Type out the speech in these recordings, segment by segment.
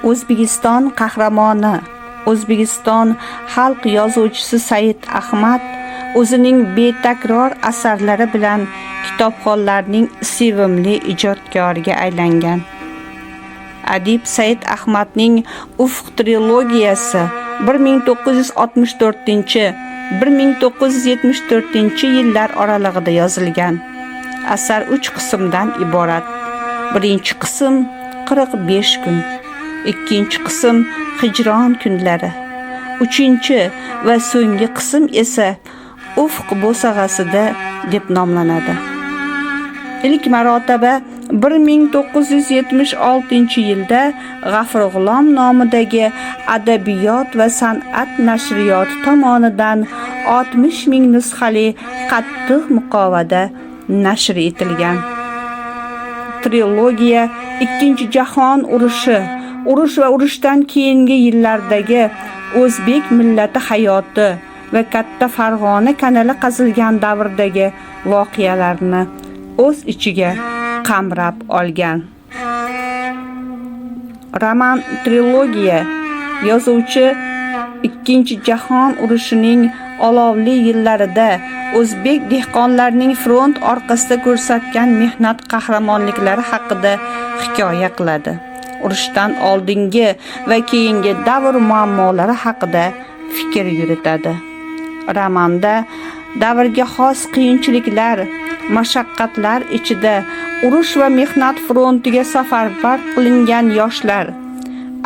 O'zbekiston qahramoni, O'zbekiston xalq yozuvchisi Said Ahmad o'zining betakror asarlari bilan kitobxonlarning sevimli ijodkoriga aylangan. Adib Said Ahmadning Ufq trilogiyasi 1964-1974 oralig'ida yozilgan. Asar 3 qismdan iborat. Birinchi qism 45 kun, ikkinchi qism hijron kunlari, uchinchi va so'nggi qism esa Ufq bo'sag'asida deb nomlanadi. İlk marotaba 1976-yilda G'afur G'ulom nomidagi Adabiyot va san'at nashriyoti tomonidan 60 ming nusxali qattiq muqovada nashr etilgan. Trilogiya Ikkinchi jahon urushi, urush va urushdan keyingi yillardagi o'zbek millati hayoti va Katta Farg'ona kanali qazilgan davrdagi voqealarni o'z ichiga qamrab olgan. Roman trilogiya yozuvchi Ikkinchi jahon urushining olovli yillarida o'zbek dehqonlarining front orqasida ko'rsatgan mehnat qahramonliklari haqida hikoya qiladi. Urushdan oldingi va keyingi davr muammolari haqida fikr yuritadi. Romanda davrga xos qiyinchiliklar, mashaqqatlar ichida urush va mehnat frontiga safarbar qilingan yoshlar,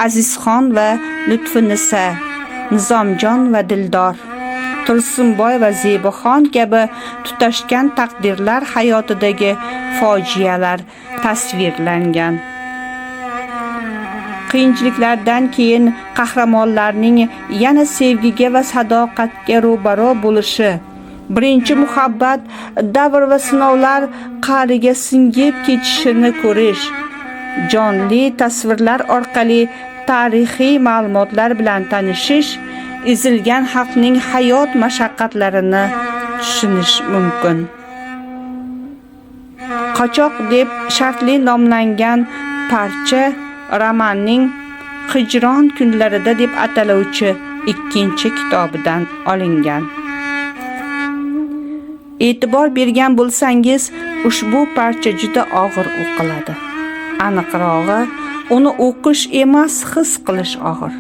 Azizxon va Lutfinisa, Nizomjon va Dildor, Tursunboy va Zebuxon kabi tutashgan taqdirlar hayotidagi fojialar tasvirlangan. Qiyinchiliklardan keyin qahramonlarning yana sevgiga va sadoqatga ro'baro bo'lishi, birinchi muhabbat davr va sinovlar qa'riga singib ketishini ko'rish, jonli tasvirlar orqali tarixiy ma'lumotlar bilan tanishish, ezilgan xalqning hayot mashaqqatlarini tushunish mumkin. Qochoq deb shartli nomlangan parcha romanning Hijron kunlarida deb ataluvchi ikkinchi kitobidan olingan. E'tibor bergan bo'lsangiz, ushbu parcha juda og'ir o'qiladi. Aniqrog'i, uni o'qish emas, his qilish og'ir.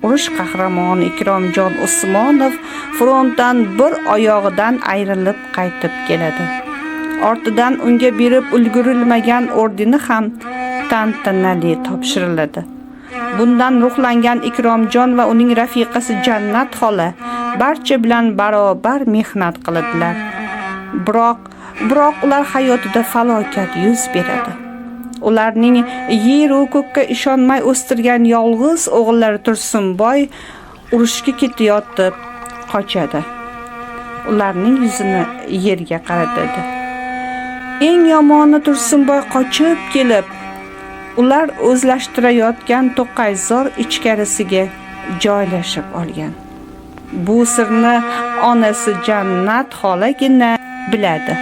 Urush qahramoni Ikromjon Usmonov frontdan bir oyog'idan ayrilib qaytib keladi. Ortidan unga berib ulgurilmagan ordeni ham tantanali topshiriladi. Bundan ruhlangan Ikromjon va uning rafiqasi Jannat xola barcha bilan barobar mehnat qiladilar. Biroq ular hayotida falokat yuz beradi. Ularning yer va ko'kka ishonmay o'stirgan yolg'iz o'g'illari Tursunboy urushga ketayotib qochadi. Ularning yuzini yerga qaratadi. Eng yomoni Tursunboy qochib kelib, ular o'zlashtirayotgan To'qayzor ichkarisiga joylashib olgan. Bu sirni onasi Jannat xolagina biladi.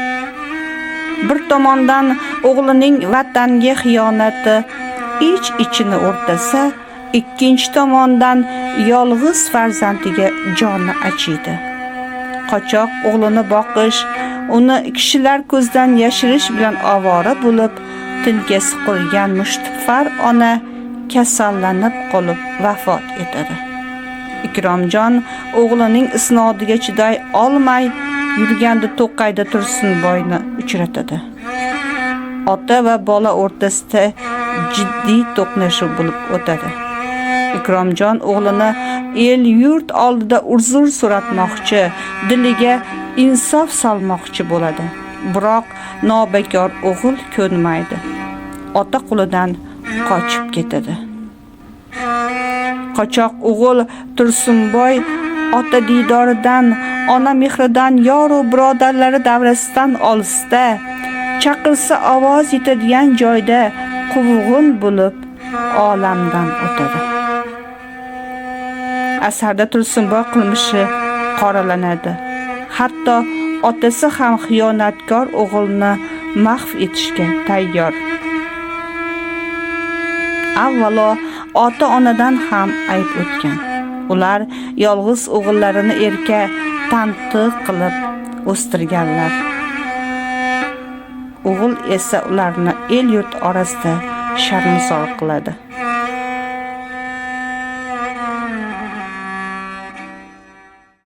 Bir tomondan o'g'lining vatanga xiyonati ich-ichini o'rtasa, ikkinchi tomondan yolg'iz farzandiga joni achiydi. Qochoq o'g'lini boqish, uni kishilar ko'zdan yashirish bilan ovora bo'lib, tilga siqilgan mushtipar ona kasallanib qolib vafot etadi. Ikromjon o'g'lining isnodiga chiday olmay yurganda To'qayda Tursunboyni uchratadi. Ota va bola o'rtasida jiddiy to'qnashuv bo'lib o'tadi. Ikromjon o'g'lini el yurt oldida uzr so'ratmoqchi, diliga insof solmoqchi bo'ladi. Biroq nobakor o'g'il ko'nmaydi. Ota qo'lidan qochib ketadi. Qochoq o'g'il Tursunboy ota diydoridan, ona mehridan, yor va birodarlari davrasidan olisda, chaqirsa ovoz yetadigan joyda quvg'in bo'lib olamdan o'tadi. Asarda Tursunboy qilmishi qoralanadi. Hatto otasi ham xiyonatkor o'g'ilni mahv etishga tayyor. Avvalo, ota-onadan ham ayb o'tgan. Ular yolg'iz o'g'illarini erka tantiq qilib o'stirganlar. O'g'il esa ularni el-yurt orasida sharmsor qiladi.